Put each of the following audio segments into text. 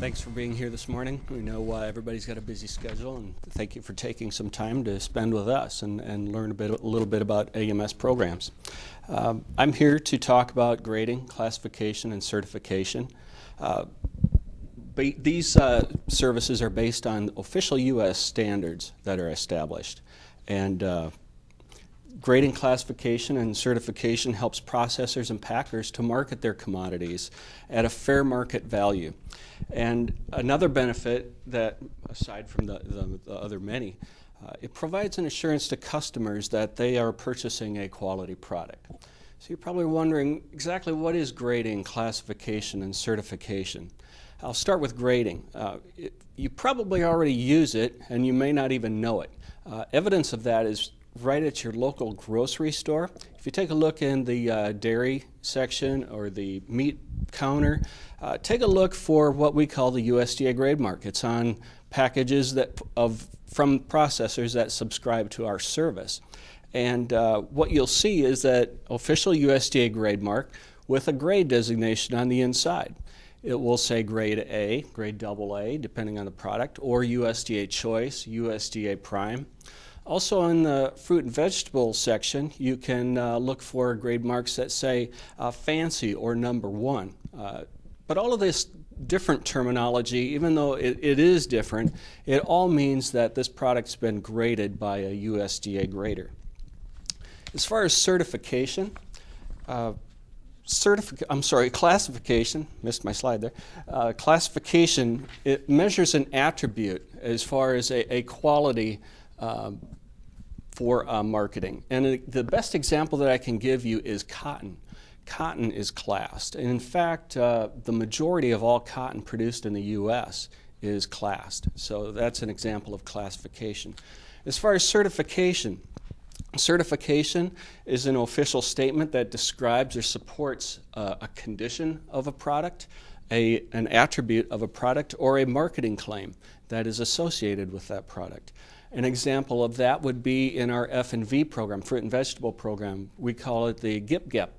Thanks for being here this morning. We know everybody's got a busy schedule, and thank you for taking some time to spend with us and learn a little bit about AMS programs. I'm here to talk about grading, classification, and certification. These services are based on official U.S. standards that are established. And grading, classification, and certification helps processors and packers to market their commodities at a fair market value. And another benefit that, aside from the other many, it provides an assurance to customers that they are purchasing a quality product. So you're probably wondering exactly what is grading, classification, and certification. I'll start with grading. You probably already use it, and you may not even know it. Evidence of that is right at your local grocery store. If you take a look in the dairy section or the meat counter, take a look for what we call the USDA grade mark. It's on packages from processors that subscribe to our service. And what you'll see is that official USDA grade mark with a grade designation on the inside. It will say grade A, grade AA, depending on the product, or USDA Choice, USDA Prime. Also in the fruit and vegetable section, you can look for grade marks that say fancy or number 1. But all of this different terminology, even though it is different, it all means that this product's been graded by a USDA grader. As far as certification, classification, missed my slide there. Classification, it measures an attribute as far as a quality for marketing. And the best example that I can give you is cotton. Cotton is classed. And in fact, the majority of all cotton produced in the U.S. is classed. So that's an example of classification. As far as certification, certification is an official statement that describes or supports a condition of a product, an attribute of a product, or a marketing claim that is associated with that product. An example of that would be in our F&V program, fruit and vegetable program. We call it the GIP-GAP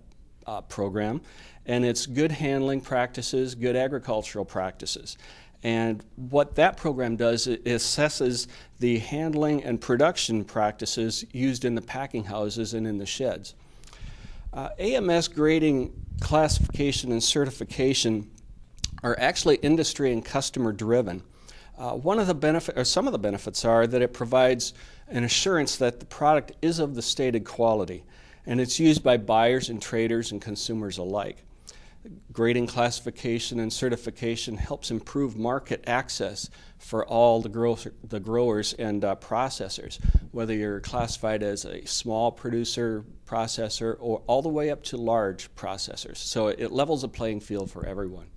program, and it's good handling practices, good agricultural practices. And what that program does, it assesses the handling and production practices used in the packing houses and in the sheds. AMS grading, classification, and certification are actually industry and customer driven. Some of the benefits are that it provides an assurance that the product is of the stated quality, and it's used by buyers and traders and consumers alike. Grading, classification, and certification helps improve market access for all the growers and processors, whether you're classified as a small producer, processor, or all the way up to large processors. So it levels the playing field for everyone.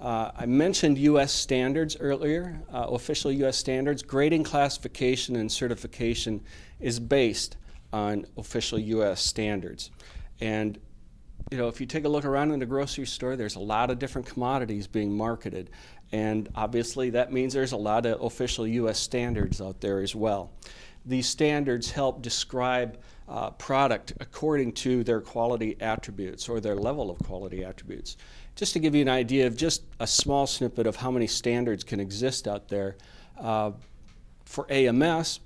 I mentioned U.S. standards earlier, official U.S. standards. Grading, classification, and certification is based on official U.S. standards. And you know, if you take a look around in the grocery store, there's a lot of different commodities being marketed. And obviously that means there's a lot of official U.S. standards out there as well. These standards help describe product according to their quality attributes or their level of quality attributes. Just to give you an idea of just a small snippet of how many standards can exist out there, for AMS,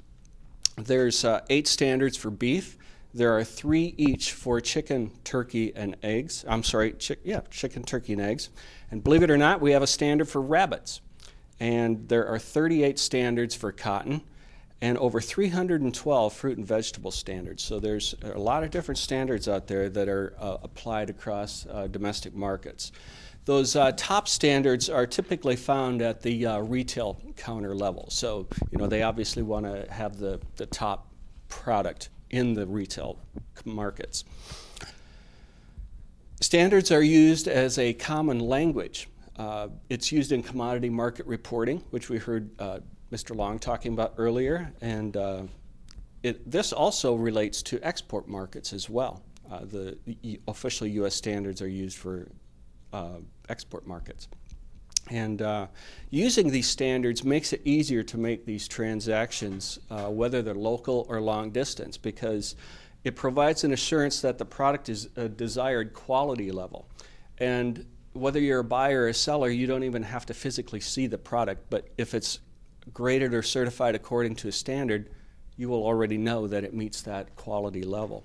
there's 8 standards for beef. There are 3 each for chicken, turkey, and eggs. Chicken, turkey, and eggs. And believe it or not, we have a standard for rabbits. And there are 38 standards for cotton and over 312 fruit and vegetable standards. So there's a lot of different standards out there that are applied across domestic markets. Those top standards are typically found at the retail counter level. So, you know, they obviously want to have the top product in the retail markets. Standards are used as a common language. It's used in commodity market reporting, which we heard Mr. Long talking about earlier, and this also relates to export markets as well. The official U.S. standards are used for export markets. And using these standards makes it easier to make these transactions, whether they're local or long distance, because it provides an assurance that the product is a desired quality level. And whether you're a buyer or a seller, you don't even have to physically see the product, but if it's graded or certified according to a standard, you will already know that it meets that quality level.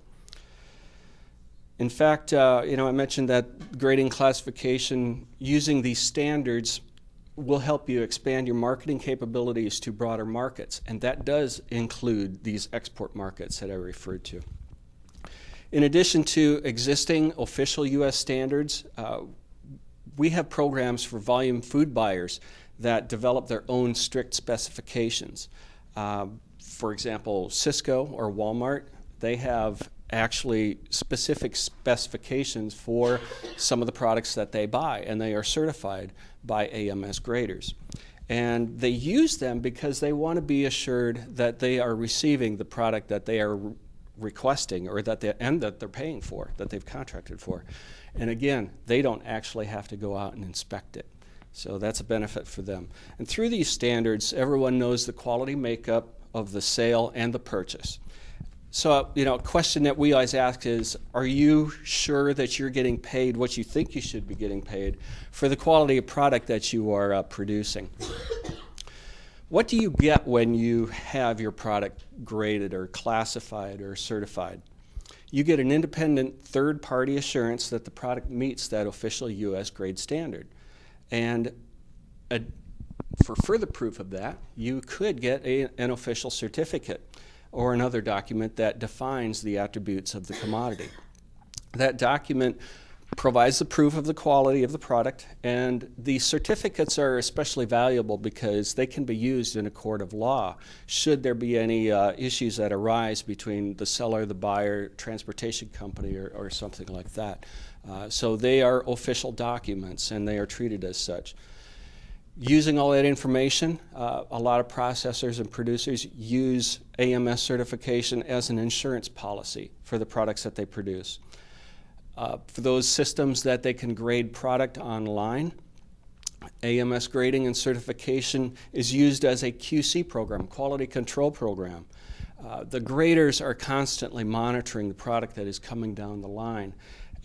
In fact, I mentioned that grading classification using these standards will help you expand your marketing capabilities to broader markets, and that does include these export markets that I referred to. In addition to existing official U.S. standards, we have programs for volume food buyers that develop their own strict specifications. For example, Cisco or Walmart, they have actually specific specifications for some of the products that they buy, and they are certified by AMS graders. And they use them because they want to be assured that they are receiving the product that they are requesting or that they're paying for, that they've contracted for. And again, they don't actually have to go out and inspect it. So that's a benefit for them. And through these standards, everyone knows the quality makeup of the sale and the purchase. So, a question that we always ask is, are you sure that you're getting paid what you think you should be getting paid for the quality of product that you are producing? What do you get when you have your product graded or classified or certified? You get an independent third-party assurance that the product meets that official U.S. grade standard. And for further proof of that, you could get an official certificate or another document that defines the attributes of the commodity. That document provides the proof of the quality of the product, and the certificates are especially valuable because they can be used in a court of law should there be any issues that arise between the seller, the buyer, transportation company, or something like that. So they are official documents, and they are treated as such. Using all that information, a lot of processors and producers use AMS certification as an insurance policy for the products that they produce. For those systems that they can grade product online, AMS grading and certification is used as a QC program, quality control program. The graders are constantly monitoring the product that is coming down the line.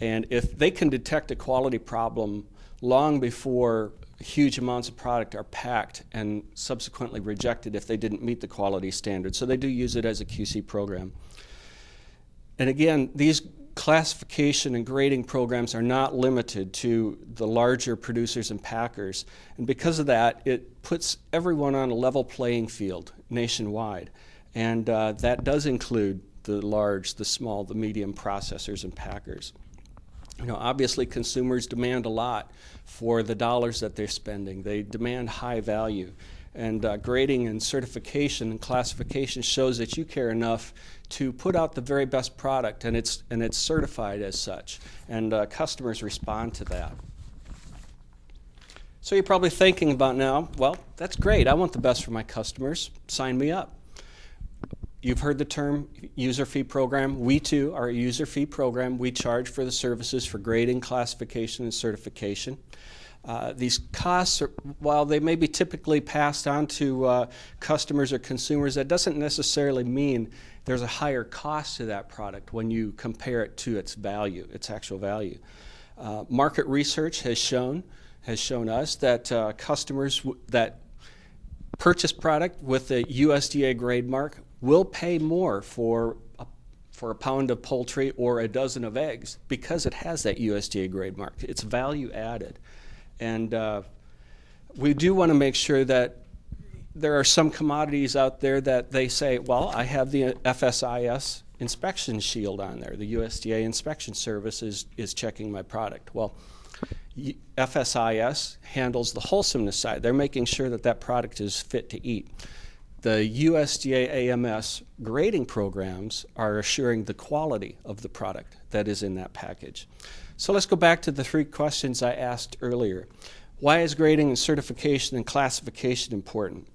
And if they can detect a quality problem long before huge amounts of product are packed and subsequently rejected if they didn't meet the quality standard. So they do use it as a QC program. And again, these classification and grading programs are not limited to the larger producers and packers. And because of that, it puts everyone on a level playing field nationwide. And that does include the large, the small, the medium processors and packers. Obviously consumers demand a lot for the dollars that they're spending. They demand high value. And grading and certification and classification shows that you care enough to put out the very best product, and it's certified as such. And customers respond to that. So you're probably thinking about now, well, that's great. I want the best for my customers. Sign me up. You've heard the term user fee program. We too are a user fee program. We charge for the services for grading, classification, and certification. These costs, while they may be typically passed on to customers or consumers, that doesn't necessarily mean there's a higher cost to that product when you compare it to its value, its actual value. Market research has shown us that customers that purchase product with a USDA grade mark will pay more for a pound of poultry or a dozen of eggs because it has that USDA grade mark. It's value added. And we do want to make sure that there are some commodities out there that they say, well, I have the FSIS inspection shield on there. The USDA inspection service is checking my product. Well, FSIS handles the wholesomeness side. They're making sure that that product is fit to eat. The USDA AMS grading programs are assuring the quality of the product that is in that package. So let's go back to the three questions I asked earlier. Why is grading and certification and classification important?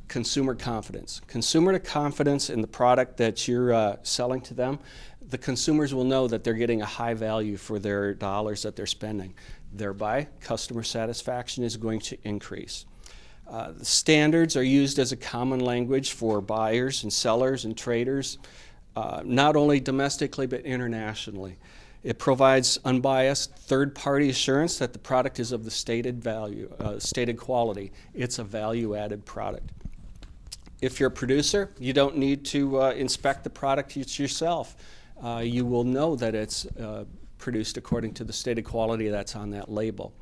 Consumer confidence. Consumer confidence in the product that you're selling to them. The consumers will know that they're getting a high value for their dollars that they're spending. Thereby, customer satisfaction is going to increase. The standards are used as a common language for buyers and sellers and traders, not only domestically but internationally. It provides unbiased third-party assurance that the product is of the stated value, stated quality. It's a value-added product. If you're a producer, you don't need to inspect the product yourself. You will know that it's produced according to the stated quality that's on that label.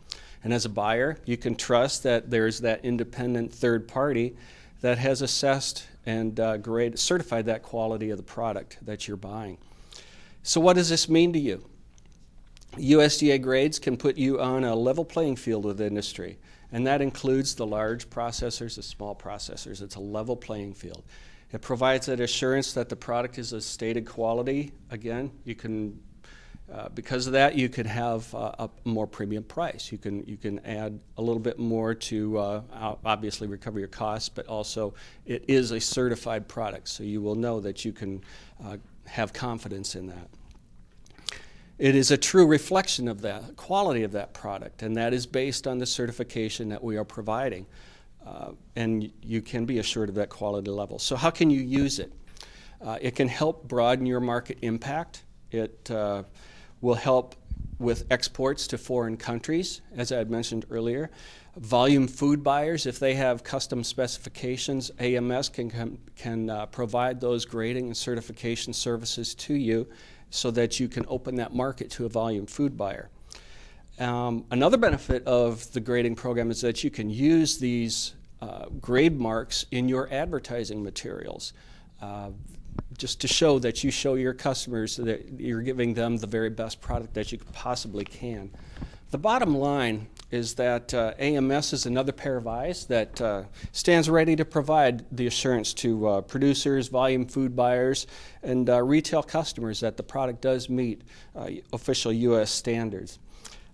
And as a buyer, you can trust that there's that independent third party that has assessed and certified that quality of the product that you're buying. So what does this mean to you? USDA grades can put you on a level playing field with industry, and that includes the large processors, the small processors. It's a level playing field. It provides that assurance that the product is of stated quality. Again, you can, because of that, you could have a more premium price. You can add a little bit more to obviously recover your costs, but also it is a certified product, so you will know that you can have confidence in that. It is a true reflection of the quality of that product, and that is based on the certification that we are providing. And you can be assured of that quality level. So how can you use it? It can help broaden your market impact. It will help with exports to foreign countries, as I had mentioned earlier. Volume food buyers, if they have custom specifications, AMS can provide those grading and certification services to you so that you can open that market to a volume food buyer. Another benefit of the grading program is that you can use these grade marks in your advertising materials, just to show that you show your customers that you're giving them the very best product that you possibly can. The bottom line is that AMS is another pair of eyes that stands ready to provide the assurance to producers, volume food buyers, and retail customers that the product does meet official U.S. standards.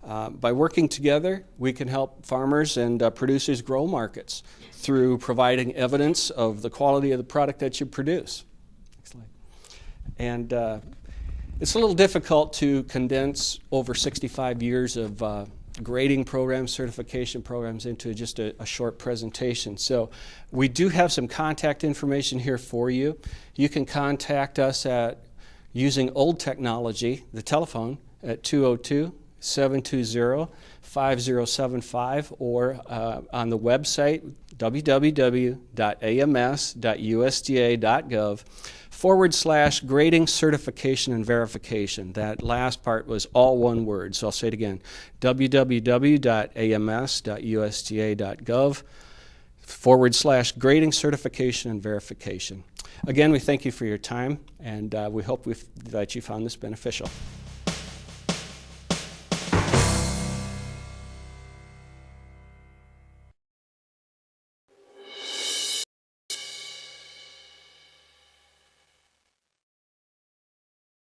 By working together, we can help farmers and producers grow markets through providing evidence of the quality of the product that you produce. And it's a little difficult to condense over 65 years of grading programs, certification programs into just a short presentation. So we do have some contact information here for you. You can contact us using old technology, the telephone, at 202-720-5075, or on the website www.ams.usda.gov/grading, certification, and verification. That last part was all one word, so I'll say it again, www.ams.usda.gov/grading, certification, and verification. Again, we thank you for your time, and we hope that you found this beneficial.